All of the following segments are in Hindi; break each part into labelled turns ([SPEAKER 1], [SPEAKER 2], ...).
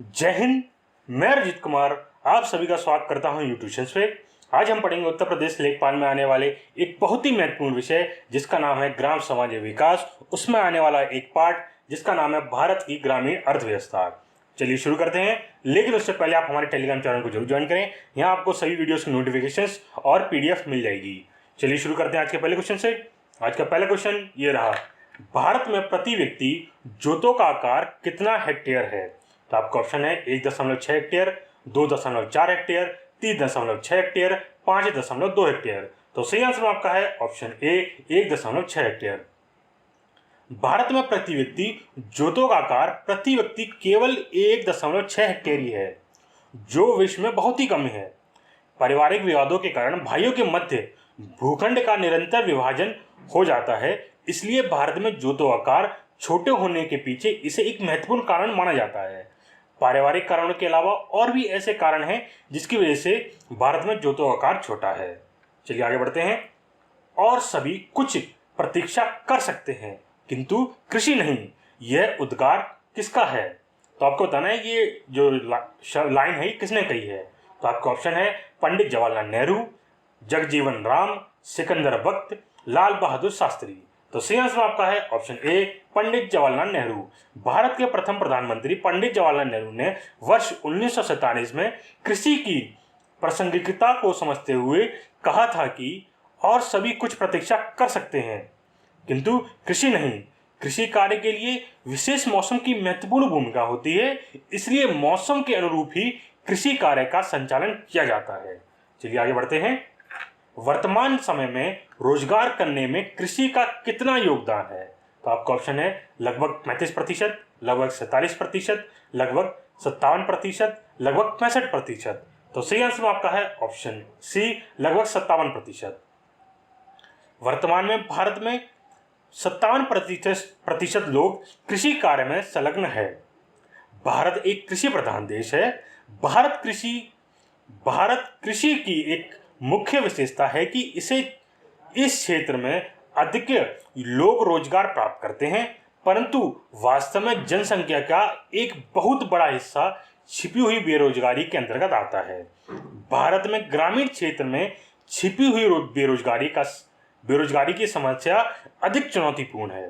[SPEAKER 1] जय हिंद। मैं अरिजीत कुमार आप सभी का स्वागत करता हूं यूट्यूब पे। आज हम पढ़ेंगे उत्तर प्रदेश लेखपाल में आने वाले एक बहुत ही महत्वपूर्ण विषय जिसका नाम है ग्राम समाज विकास। उसमें आने वाला एक पार्ट जिसका नाम है भारत की ग्रामीण अर्थव्यवस्था। चलिए शुरू करते हैं, लेकिन उससे पहले आप हमारे टेलीग्राम चैनल को जरूर ज्वाइन करें। यहाँ आपको सभी वीडियोस की नोटिफिकेशंस और पीडीएफ मिल जाएगी। चलिए शुरू करते हैं आज के पहले क्वेश्चन से। आज का पहला क्वेश्चन ये रहा, भारत में प्रति व्यक्ति जोतों का आकार कितना हेक्टेयर है? तो आपका ऑप्शन है 1.6 हेक्टेयर, 2.4 हेक्टेयर, 3.6 हेक्टेयर, 5.2 हेक्टेयर। तो सही आंसर आपका है ऑप्शन ए 1.6 हेक्टेयर। भारत में प्रति व्यक्ति जोतों का आकार प्रति व्यक्ति केवल 1.6 हेक्टेयर ही है, जो विश्व में बहुत ही कम है। पारिवारिक विवादों के कारण भाइयों के मध्य भूखंड का निरंतर विभाजन हो जाता है, इसलिए भारत में जोतों का आकार छोटे होने के पीछे इसे एक महत्वपूर्ण कारण माना जाता है। पारिवारिक कारणों के अलावा और भी ऐसे कारण हैं जिसकी वजह से भारत में जोतों का आकार छोटा है। चलिए आगे बढ़ते हैं। और सभी कुछ प्रतीक्षा कर सकते हैं किंतु कृषि नहीं, यह उद्गार किसका है? तो आपको बताना है ये जो लाइन है किसने कही है। तो आपका ऑप्शन है पंडित जवाहरलाल नेहरू, जगजीवन राम, सिकंदर वक्त, लाल बहादुर शास्त्री। तो सही आंसर आपका है ऑप्शन ए पंडित जवाहरलाल नेहरू। भारत के प्रथम प्रधानमंत्री पंडित जवाहरलाल नेहरू ने वर्ष 1947 में कृषि की प्रासंगिकता को समझते हुए कहा था कि और सभी कुछ प्रतीक्षा कर सकते हैं किंतु कृषि नहीं। कृषि कार्य के लिए विशेष मौसम की महत्वपूर्ण भूमिका होती है, इसलिए मौसम के अनुरूप ही कृषि कार्य का संचालन किया जाता है। चलिए आगे बढ़ते हैं। वर्तमान समय में रोजगार करने में कृषि का कितना योगदान है? तो आपका ऑप्शन है लगभग 35%, लगभग 47%, लगभग 57%, लगभग 65%। तो सही आंसर आपका है ऑप्शन सी लगभग 57%। वर्तमान में भारत में 57% लोग कृषि कार्य में संलग्न है। भारत एक कृषि प्रधान देश है। भारत कृषि की एक मुख्य विशेषता है कि इस क्षेत्र में अधिक लोग रोजगार प्राप्त करते हैं, परंतु वास्तव में जनसंख्या का एक बहुत बड़ा हिस्सा छिपी हुई बेरोजगारी के अंतर्गत आता है। भारत में ग्रामीण क्षेत्र में छिपी हुई बेरोजगारी की समस्या अधिक चुनौतीपूर्ण है।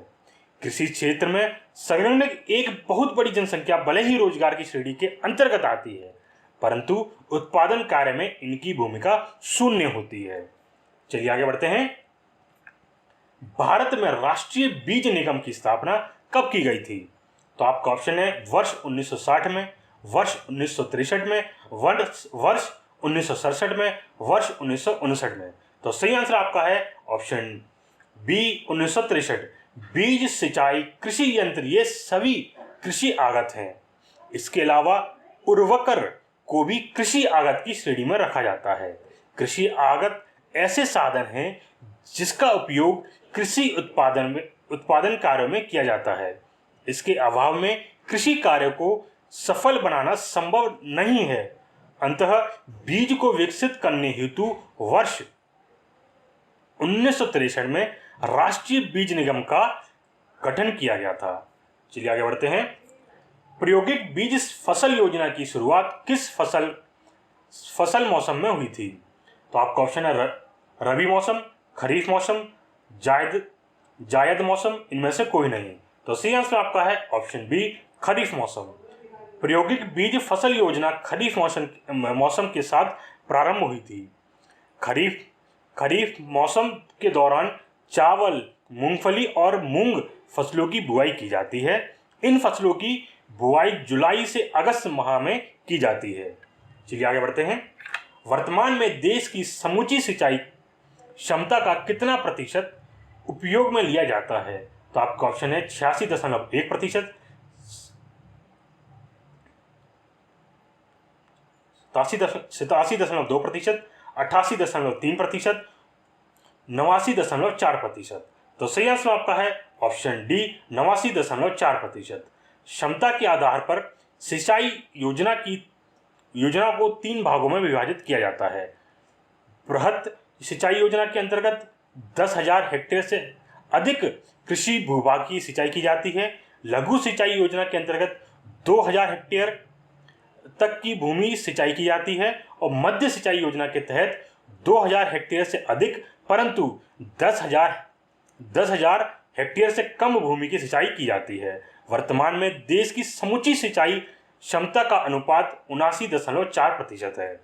[SPEAKER 1] कृषि क्षेत्र में संलग्न एक बहुत बड़ी जनसंख्या भले ही रोजगार की श्रेणी के अंतर्गत आती है, परंतु उत्पादन कार्य में इनकी भूमिका शून्य होती है। चलिए आगे बढ़ते हैं। भारत में राष्ट्रीय बीज निगम की स्थापना कब की गई थी? तो आपका ऑप्शन है वर्ष 1960 में, वर्ष 1963 में, वर्ष 1967 में, वर्ष 1959 में। तो सही आंसर आपका है ऑप्शन बी 1963। बीज, सिंचाई, कृषि यंत्र ये सभी कृषि आगत हैं। इसके अलावा उर्वरक को भी कृषि आगत की श्रेणी में रखा जाता है। कृषि आगत ऐसे साधन हैं जिसका उपयोग कृषि उत्पादन कार्यों में किया जाता है। इसके अभाव में कृषि कार्य को सफल बनाना संभव नहीं है। अंततः बीज को विकसित करने हेतु वर्ष 1963 में राष्ट्रीय बीज निगम का गठन किया गया था। चलिए आगे बढ़ते हैं। प्रायोगिक बीज फसल योजना की शुरुआत किस फसल मौसम में हुई थी? तो आपका ऑप्शन है रबी मौसम, खरीफ मौसम, जायद मौसम, इनमें से कोई नहीं। तो सही आंसर आपका है ऑप्शन बी खरीफ मौसम। प्रायोगिक बीज फसल योजना खरीफ मौसम के साथ प्रारंभ हुई थी। खरीफ मौसम के दौरान चावल, मूंगफली और मूंग फसलों की बुआई की जाती है। इन फसलों की बुआई जुलाई से अगस्त माह में की जाती है। चलिए आगे बढ़ते हैं। वर्तमान में देश की समूची सिंचाई क्षमता का कितना प्रतिशत उपयोग में लिया जाता है? तो आपका ऑप्शन है 86.1%, 87.2%, 88.3%, 89.4%। तो सही आंसर आपका है ऑप्शन डी 89.4%। क्षमता के आधार पर सिंचाई योजना को 3 भागों में विभाजित किया जाता है। बृहत सिंचाई योजना के अंतर्गत 10,000 हेक्टेयर से अधिक कृषि भूभाग की सिंचाई की जाती है। लघु सिंचाई योजना के अंतर्गत 2,000 हेक्टेयर तक की भूमि सिंचाई की जाती है और मध्य सिंचाई योजना के तहत 2000 हेक्टेयर से अधिक परंतु 10,000 हेक्टेयर से कम भूमि की सिंचाई की जाती है। वर्तमान में देश की समूची सिंचाई क्षमता का अनुपात 79.4% है।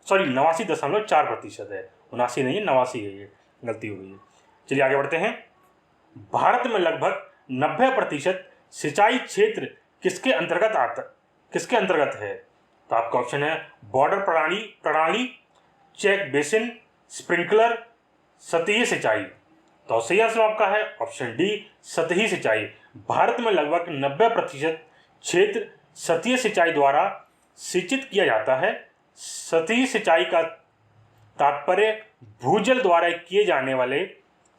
[SPEAKER 1] सॉरी 89.4% है, 79 नहीं है, 89 है, ये गलती हो गई है। चलिए आगे बढ़ते हैं। भारत में लगभग 90% सिंचाई क्षेत्र किसके अंतर्गत है? तो आपका ऑप्शन है बॉर्डर प्रणाली, चेक बेसिन, स्प्रिंकलर, सतही सिंचाई। तो सही आंसर आपका है ऑप्शन डी, सतही सिंचाई। भारत में लगभग 90% क्षेत्र सतही सिंचाई द्वारा सिंचित किया जाता है। सतही सिंचाई का तात्पर्य भूजल द्वारा किए जाने वाले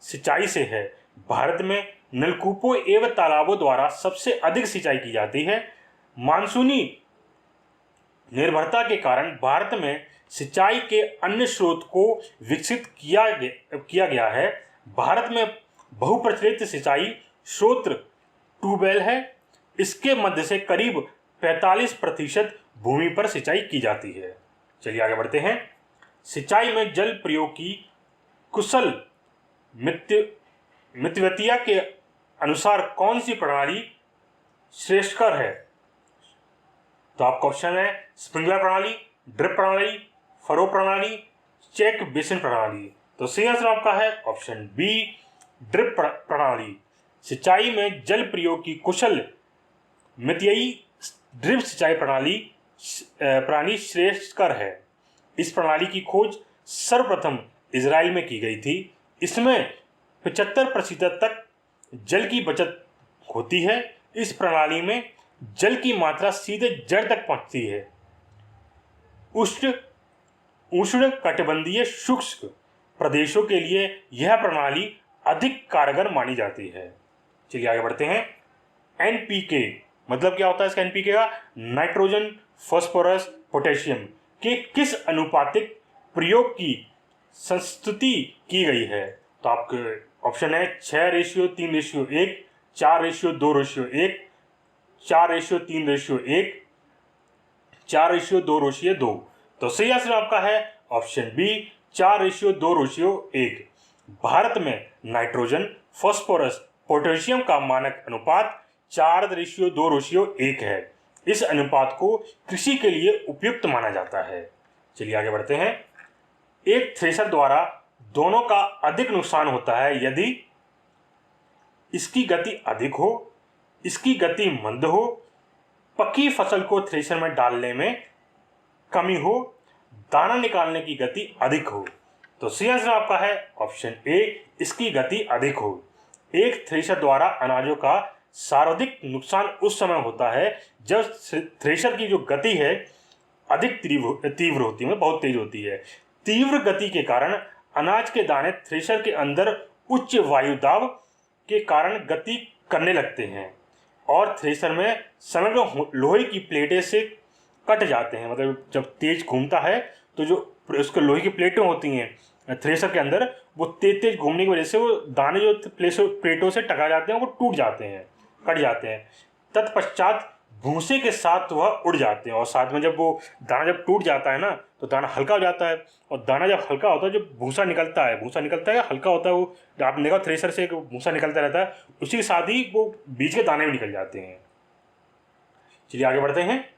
[SPEAKER 1] सिंचाई से है। भारत में नलकूपों एवं तालाबों द्वारा सबसे अधिक सिंचाई की जाती है। मानसूनी निर्भरता के कारण भारत में सिंचाई के अन्य स्रोत को विकसित किया गया है। भारत में बहुप्रचलित सिंचाई स्रोत ट्यूबवेल है। इसके मध्य से करीब 45% भूमि पर सिंचाई की जाती है। चलिए आगे बढ़ते हैं। सिंचाई में जल प्रयोग की कुशल मितव्यतिया के अनुसार कौन सी प्रणाली श्रेष्ठकर है? तो आपका ऑप्शन है स्प्रिंकलर प्रणाली, ड्रिप प्रणाली, फरो प्रणाली, चेक बेसिन प्रणाली। तो सही आंसर आपका है ऑप्शन बी, ड्रिप प्रणाली। सिंचाई में जल प्रयोग की कुशल मितव्ययी ड्रिप सिंचाई प्रणाली श्रेष्ठकर है। इस प्रणाली की खोज सर्वप्रथम इजराइल में की गई थी। इसमें 75% तक जल की बचत होती है। इस प्रणाली में जल की मात्रा सीधे जड़ तक पहुंचती है। उष्ण कटिबंधीय शुष्क प्रदेशों के लिए यह प्रणाली अधिक कारगर मानी जाती है। चलिए आगे बढ़ते हैं। एनपीके मतलब क्या होता है इसका? एनपीके का नाइट्रोजन, फास्फोरस, पोटेशियम के किस अनुपातिक प्रयोग की संस्तुति की गई है? तो आपके ऑप्शन है 6:3:1, 4:2:1, 4:3:1, 4:2:2। तो सही आंसर आपका है ऑप्शन बी, 4:2:1। भारत में नाइट्रोजन, फास्फोरस, पोटेशियम का मानक अनुपात 4:2:1 है। इस अनुपात को कृषि के लिए उपयुक्त माना जाता है। चलिए आगे बढ़ते हैं। एक थ्रेशर द्वारा दोनों का अधिक नुकसान होता है यदि इसकी गति अधिक हो, इसकी गति मंद हो, पकी फसल को थ्रेशर में डालने में कमी हो, दाना निकालने की गति अधिक हो। तो सही आंसर आपका है ऑप्शन ए, इसकी गति अधिक हो। एक थ्रेशर द्वारा अनाजों का सर्वाधिक नुकसान उस समय होता है जब थ्रेशर की जो गति है अधिक तीव्र होती है, बहुत तेज होती है। तीव्र गति के कारण अनाज के दाने थ्रेशर के अंदर उच्च वायु दाब के कारण गति करने लगते हैं और थ्रेशर में समग्र लोहे की प्लेटें से कट जाते हैं। मतलब जब तेज घूमता है तो जो उसके लोहे की प्लेटें होती हैं थ्रेशर के अंदर, वो तेज घूमने की वजह से वो दाने जो प्लेटों से टकरा जाते हैं वो टूट जाते हैं, कट जाते हैं। तत्पश्चात भूसे के साथ वह उड़ जाते हैं और साथ में जब वो दाना जब टूट जाता है ना तो दाना हल्का हो जाता है और दाना जब हल्का होता है, जब भूसा निकलता है हल्का होता है, वो आपने देखा थ्रेशर से भूसा निकलता रहता है, उसी के साथ ही वो बीज के दाने भी निकल जाते हैं। चलिए आगे बढ़ते हैं।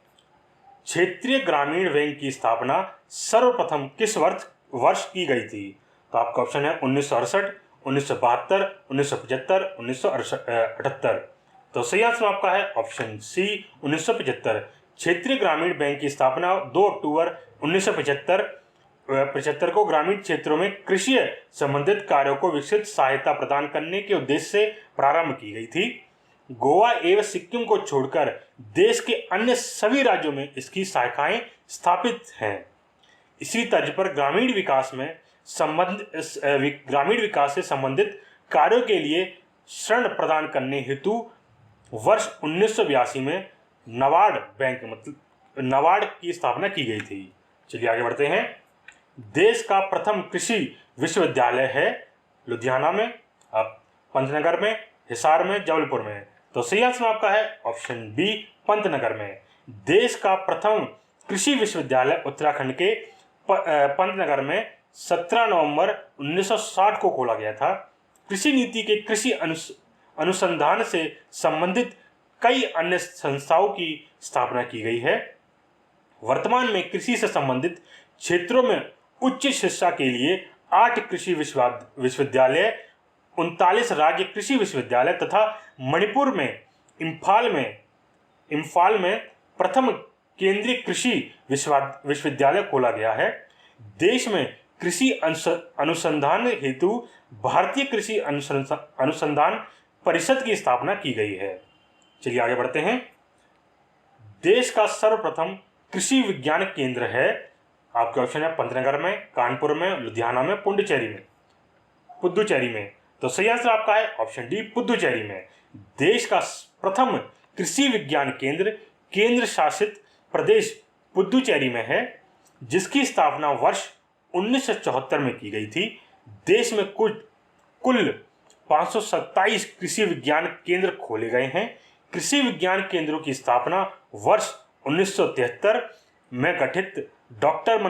[SPEAKER 1] क्षेत्रीय ग्रामीण बैंक की स्थापना सर्वप्रथम किस वर्ष की गई थी? तो आपका ऑप्शन है 1968, 1972, 1975, 1978। तो सही आंसर आपका है ऑप्शन सी, 1975। क्षेत्रीय ग्रामीण बैंक की स्थापना 2 अक्टूबर 1975 को ग्रामीण क्षेत्रों में कृषि संबंधित कार्यों को विकसित सहायता प्रदान करने के उद्देश्य से प्रारंभ की गई थी। गोवा एवं सिक्किम को छोड़कर देश के अन्य सभी राज्यों में इसकी शाखाएं स्थापित हैं। इसी तर्ज पर ग्रामीण विकास से संबंधित कार्यों के लिए ऋण प्रदान करने हेतु वर्ष 1982 में नाबार्ड की स्थापना की गई थी। चलिए आगे बढ़ते हैं। देश का प्रथम कृषि विश्वविद्यालय है लुधियाना में, पंतनगर में, हिसार में, जबलपुर में। तो सही आंसर आपका है ऑप्शन बी, पंतनगर में। देश का प्रथम कृषि विश्वविद्यालय उत्तराखंड के पंतनगर में 17 नवंबर 1960 को खोला गया था। कृषि नीति के कृषि अनुसंधान से संबंधित कई अन्य संस्थाओं की स्थापना की गई है। वर्तमान में कृषि से संबंधित क्षेत्रों में उच्च शिक्षा के लिए 8 कृषि विश्वविद्यालय, 39 राज्य कृषि विश्वविद्यालय तथा मणिपुर में इम्फाल में प्रथम केंद्रीय कृषि विश्वविद्यालय खोला गया है। देश में कृषि अनुसंधान हेतु भारतीय कृषि अनुसंधान परिषद की स्थापना की गई है। चलिए आगे बढ़ते हैं। देश का सर्वप्रथम कृषि विज्ञान केंद्र है, आपके ऑप्शन है पंतनगर में, कानपुर में, लुधियाना में, पुडुचेरी में। तो सही आंसर आपका है ऑप्शन डी, पुडुचेरी में। देश का प्रथम कृषि विज्ञान केंद्र केंद्र शासित प्रदेश पुडुचेरी में है, जिसकी स्थापना वर्ष 1974 में की गई थी। देश में कुल 527 कृषि विज्ञान केंद्र खोले गए हैं। कृषि विज्ञान केंद्रों की स्थापना वर्ष 1973 में गठित डॉक्टर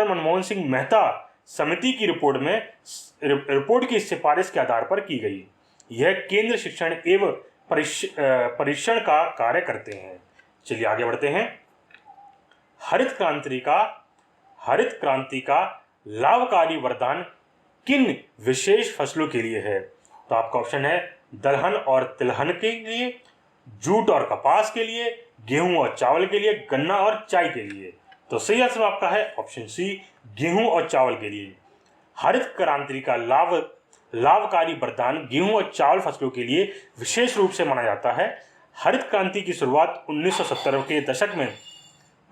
[SPEAKER 1] मनमोहन सिंह मेहता समिति की रिपोर्ट की सिफारिश के आधार पर की गई। यह केंद्र शिक्षण एवं परीक्षण का कार्य करते हैं। चलिए आगे बढ़ते हैं। हरित क्रांति का लाभकारी वरदान किन विशेष फसलों के लिए है? तो आपका ऑप्शन है दलहन और तिलहन के लिए, जूट और कपास के लिए, गेहूं और चावल के लिए, गन्ना और चाय के लिए। तो सही आंसर आपका है ऑप्शन सी, गेहूं और चावल के लिए। हरित क्रांति का लाभकारी वरदान गेहूं और चावल फसलों के लिए विशेष रूप से माना जाता है। हरित क्रांति की शुरुआत 1970 के दशक में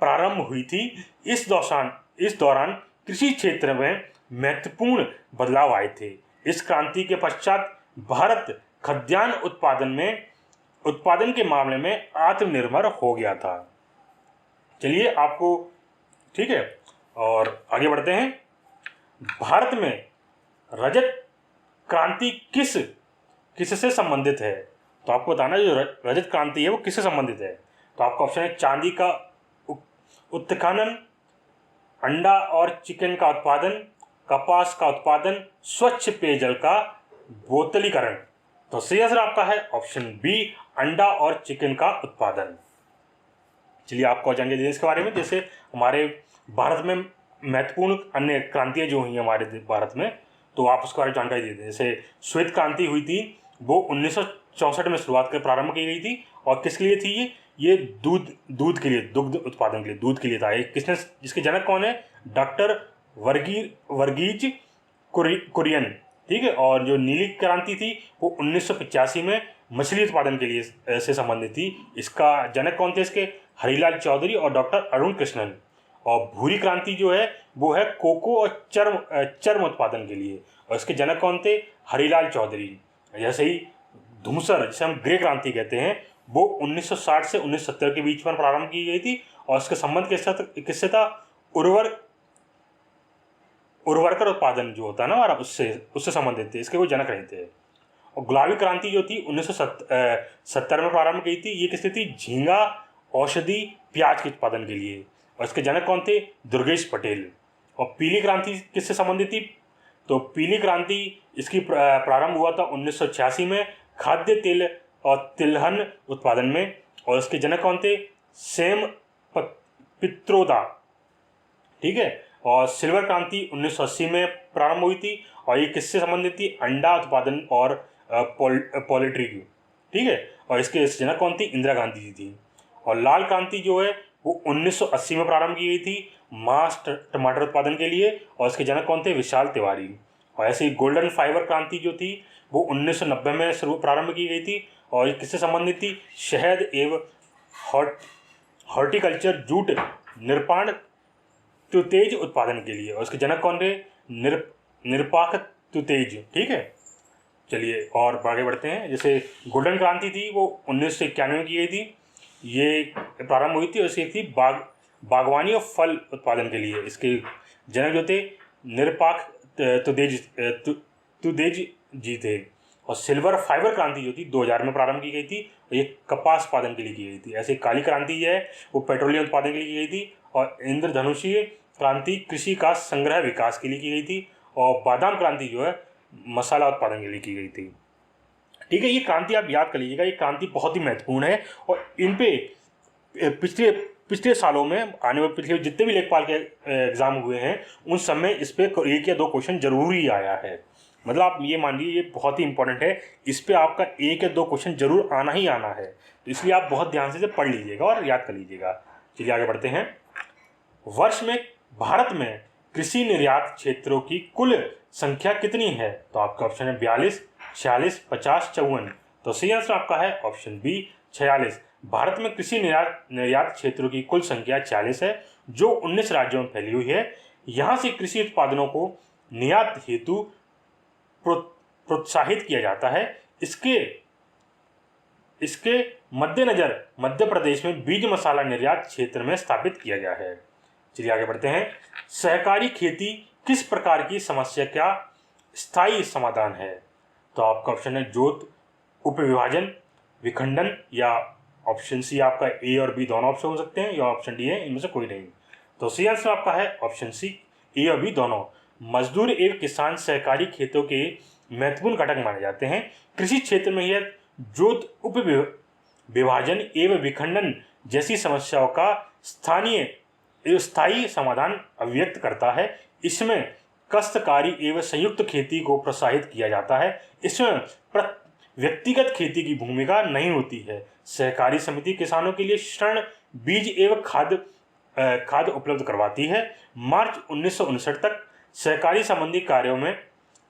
[SPEAKER 1] प्रारंभ हुई थी। इस दौरान कृषि क्षेत्र में महत्वपूर्ण बदलाव आए थे। इस क्रांति के पश्चात भारत खाद्यान्न उत्पादन के मामले में आत्मनिर्भर हो गया था। चलिए आपको ठीक है, और आगे बढ़ते हैं। भारत में रजत क्रांति किससे संबंधित है? तो आपको बताना जो रजत क्रांति है वो किससे संबंधित है। तो आपका ऑप्शन है चांदी का उत्खनन, अंडा और चिकन का उत्पादन, कपास का उत्पादन, स्वच्छ पेयजल का बोतलीकरण। तो सही आंसर आपका है ऑप्शन बी, अंडा और चिकन का उत्पादन। चलिए आपको जानकारी दें इसके बारे में। जैसे हमारे भारत में महत्वपूर्ण अन्य क्रांतियां जो हुई हमारे भारत में, तो आप उसके बारे में जानकारी दे दें। जैसे श्वेत क्रांति हुई थी, वो 1964 में शुरुआत कर प्रारंभ की गई थी। और किसके लिए थी ये दूध के लिए, दुग्ध उत्पादन के लिए, दूध के लिए था। जिसके जनक कौन है? डॉक्टर वर्गीज कुरियन, ठीक है। और जो नीली क्रांति थी वो 1985 में मछली उत्पादन के लिए से संबंधित थी। इसका जनक कौन थे? इसके हरिलाल चौधरी और डॉक्टर अरुण कृष्णन। और भूरी क्रांति जो है वो है कोको और चर्म उत्पादन के लिए, और इसके जनक कौन थे? हरिलाल चौधरी। जैसे ही धूसर, जिसे हम ग्रे क्रांति कहते हैं, वो 1960 से 1970 के बीच में प्रारंभ की गई थी। और इसका संबंध किससे था? उर्वरकर उत्पादन जो होता है ना हमारा, उससे संबंधित थे। इसके कोई जनक नहीं थे। और गुलाबी क्रांति जो थी 1970 में प्रारंभ की थी। ये किससे थी? झींगा, औषधि, प्याज के उत्पादन के लिए। और इसके जनक कौन थे? दुर्गेश पटेल। और पीली क्रांति किससे संबंधित थी? तो पीली क्रांति इसकी प्रारंभ हुआ था 1986 में खाद्य तेल और तिलहन उत्पादन में। और इसके जनक कौन थे? सैम पित्रोदा, ठीक है। और सिल्वर क्रांति 1980 में प्रारंभ हुई थी। और ये किससे संबंधित थी? अंडा उत्पादन और पोल्ट्री की, ठीक है। और इसके जनक कौन थी? इंदिरा गांधी जी थी। और लाल क्रांति जो है वो 1980 में प्रारंभ की गई थी मांस टमाटर उत्पादन के लिए। और इसके जनक कौन थे? विशाल तिवारी। और ऐसे ही गोल्डन फाइबर क्रांति जो थी वो 1990 में प्रारंभ की गई थी। और ये किससे संबंधित थी? शहद एवं हॉर्टिकल्चर, जूट, निर्माण तुतेज उत्पादन के लिए। और इसके जनक कौन थे? निरपाक तुतेज, ठीक है। चलिए और आगे बढ़ते हैं। जैसे गोल्डन क्रांति थी वो 1991 में की गई थी, ये प्रारंभ हुई थी। और इसकी थी बागवानी और फल उत्पादन के लिए। इसके जनक जो थे निरपाक तुतेज जी थे। और सिल्वर फाइबर क्रांति जो थी 2000 में प्रारंभ की गई थी, और ये कपास उत्पादन के लिए की गई थी। ऐसे काली क्रांति जो है वो पेट्रोलियम उत्पादन के लिए की गई थी, और इंद्रधनुषीय क्रांति कृषि का संग्रह विकास के लिए की गई थी, और बादाम क्रांति जो है मसाला उत्पादन के लिए की गई थी। ठीक है, ये क्रांति आप याद कर लीजिएगा, ये क्रांति बहुत ही महत्वपूर्ण है, और इन पे पिछले सालों में आने वाले पिछले जितने भी लेखपाल के एग्जाम हुए हैं उन सब में इस पे 1 या 2 क्वेश्चन जरूर ही आया है। मतलब आप ये मान लीजिए ये बहुत ही इंपॉर्टेंट है, इस पे आपका 1 या 2 क्वेश्चन जरूर आना ही आना है, तो इसलिए आप बहुत ध्यान से पढ़ लीजिएगा और याद कर लीजिएगा। चलिए आगे बढ़ते हैं। वर्ष में भारत में कृषि निर्यात क्षेत्रों की कुल संख्या कितनी है? तो आपका ऑप्शन है 42, 46, 50, 54। तो सही आंसर आपका है ऑप्शन बी 46। भारत में कृषि निर्यात क्षेत्रों की कुल संख्या 46 है, जो 19 राज्यों में फैली हुई है। यहाँ से कृषि उत्पादनों को निर्यात हेतु प्रोत्साहित किया जाता है। इसके मद्देनजर मध्य प्रदेश में बीज मसाला निर्यात क्षेत्र में स्थापित किया गया है। चलिए आगे बढ़ते हैं। सहकारी खेती किस प्रकार की समस्या का स्थायी समाधान है? तो आपका ऑप्शन है जोत, उपविभाजन, विखंडन, या ऑप्शन सी आपका ए और बी दोनों ऑप्शन हो सकते हैं, या ऑप्शन डी है इनमें से कोई नहीं। तो सही आंसर आपका है ऑप्शन सी, ए और बी दोनों। मजदूर एवं किसान सहकारी खेतों के महत्वपूर्ण घटक माने जाते हैं। कृषि क्षेत्र में यह जोत, उपविभाजन एवं विखंडन जैसी समस्याओं का स्थायी समाधान अभिव्यक्त करता है। इसमें काश्तकारी एवं संयुक्त खेती को प्रोत्साहित किया जाता है। इसमें व्यक्तिगत खेती की भूमिका नहीं होती है। सहकारी समिति किसानों के लिए ऋण, बीज एवं खाद उपलब्ध करवाती है। मार्च 1959 तक सहकारी संबंधी कार्यों में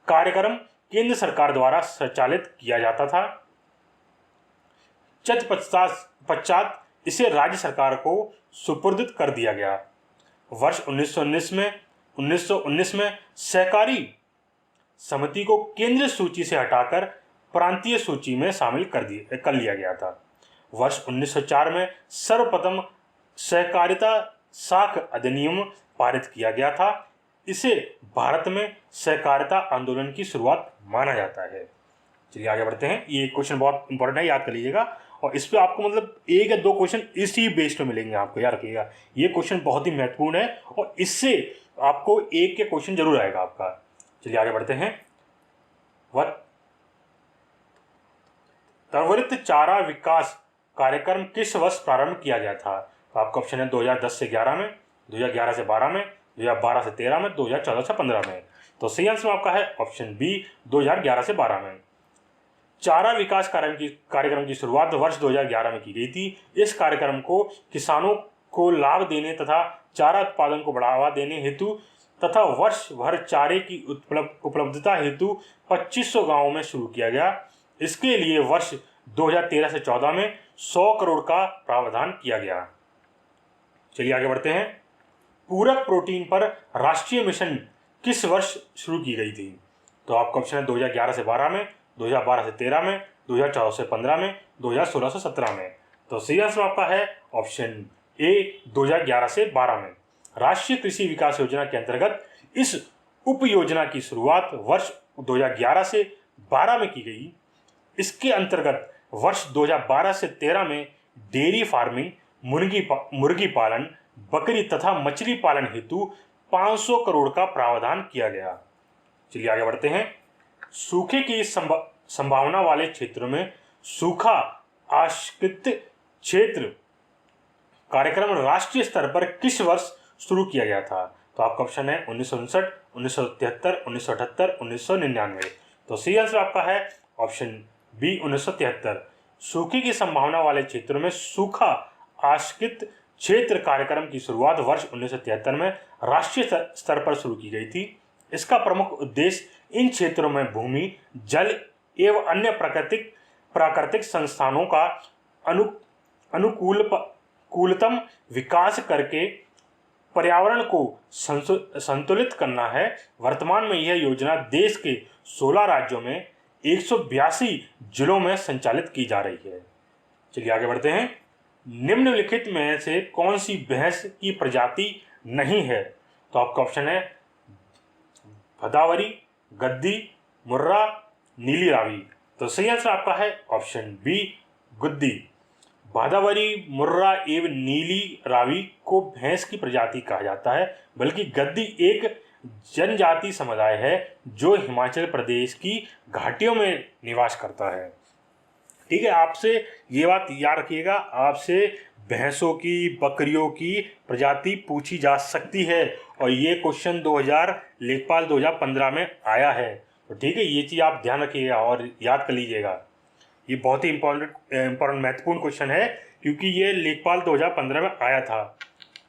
[SPEAKER 1] कार्यक्रम केंद्र सरकार द्वारा संचालित किया जाता था। पश्चात इसे राज्य सरकार को सुपुर्द कर दिया गया। वर्ष 1919 में सहकारी समिति को केंद्रीय सूची से हटाकर प्रांतीय सूची में शामिल कर लिया गया था। वर्ष 1904 में सर्वप्रथम सहकारिता शाख अधिनियम पारित किया गया था। इसे भारत में सहकारिता आंदोलन की शुरुआत माना जाता है। चलिए आगे बढ़ते हैं। ये क्वेश्चन बहुत इंपॉर्टेंट है, याद कर लीजिएगा, और इस पे आपको मतलब 1 या 2 क्वेश्चन इसी बेस पे मिलेंगे आपको, याद रखिएगा। ये क्वेश्चन बहुत ही महत्वपूर्ण है और इससे आपको 1 के क्वेश्चन जरूर आएगा आपका। चलिए आगे बढ़ते हैं। त्वरित चारा विकास कार्यक्रम किस वर्ष प्रारंभ किया गया था? तो आपका ऑप्शन है 2010 से 11 में, 2011 से 12 में, 2012 से 13 में, 2014 से 15 में। तो सही आंसर आपका है ऑप्शन बी 2011 से 12 में। चारा विकास कार्यक्रम की शुरुआत वर्ष 2011 में की गई थी। इस कार्यक्रम को किसानों को लाभ देने तथा चारा उत्पादन को बढ़ावा देने हेतु तथा वर्ष भर चारे की उपलब्धता हेतु 2500 गांवों में शुरू किया गया। इसके लिए वर्ष 2013 से 14 में 100 करोड़ का प्रावधान किया गया। चलिए आगे बढ़ते हैं। पूरक प्रोटीन पर राष्ट्रीय मिशन किस वर्ष शुरू की गई थी? तो आपका ऑप्शन है 2011 से 12 में, 2012 से 13 में, 2014 से 15 में, 2016 से 17 में। तो सही आंसर आपका है ऑप्शन ए 2011 से 12 में। राष्ट्रीय कृषि विकास योजना के अंतर्गत इस उप योजना की शुरुआत वर्ष 2011 से 12 में की गई। इसके अंतर्गत वर्ष 2012 से 13 में डेयरी फार्मिंग, मुर्गी पालन, बकरी तथा मछली पालन हेतु 500 करोड़ का प्रावधान किया गया। चलिए आगे बढ़ते हैं। सूखे की संभावना वाले क्षेत्रों में सूखा आश्रित क्षेत्र कार्यक्रम राष्ट्रीय स्तर पर किस वर्ष शुरू किया गया था? तो आपका ऑप्शन है 1959, 1973, 1978, 1999। तो सही आंसर आपका है ऑप्शन बी 1973। सूखे की संभावना वाले क्षेत्रों में सूखा आश्रित क्षेत्र कार्यक्रम की शुरुआत वर्ष 1973 में राष्ट्रीय स्तर पर शुरू की गई थी। इसका प्रमुख उद्देश्य इन क्षेत्रों में भूमि, जल एवं अन्य प्राकृतिक संस्थानों का अनुकूलतम विकास करके पर्यावरण को संतुलित करना है। वर्तमान में यह योजना देश के 16 राज्यों में 182 जिलों में संचालित की जा रही है। चलिए आगे बढ़ते हैं। निम्नलिखित में से कौन सी भैंस की प्रजाति नहीं है? तो आपका ऑप्शन है भदावरी, गद्दी, मुर्रा, नीली रावी। तो सही आंसर आपका है ऑप्शन बी, गुद्दी। भादावरी, मुर्रा एवं नीली रावी को भैंस की प्रजाति कहा जाता है, बल्कि गद्दी एक जनजाति समुदाय है जो हिमाचल प्रदेश की घाटियों में निवास करता है। ठीक है, आपसे ये बात याद रखिएगा, आपसे भैंसों की, बकरियों की प्रजाति पूछी जा सकती है और ये क्वेश्चन 2000 लेखपाल 2015 में आया है। तो ठीक है, ये चीज़ आप ध्यान रखिएगा और याद कर लीजिएगा। ये बहुत ही इम्पोर्टेंट महत्वपूर्ण क्वेश्चन है क्योंकि ये लेखपाल 2015 में आया था।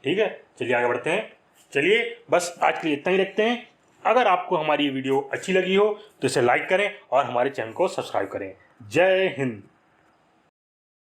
[SPEAKER 1] ठीक है, चलिए आगे बढ़ते हैं। चलिए बस आज के लिए इतना ही रखते हैं। अगर आपको हमारी ये वीडियो अच्छी लगी हो तो इसे लाइक करें और हमारे चैनल को सब्सक्राइब करें। जय हिंद।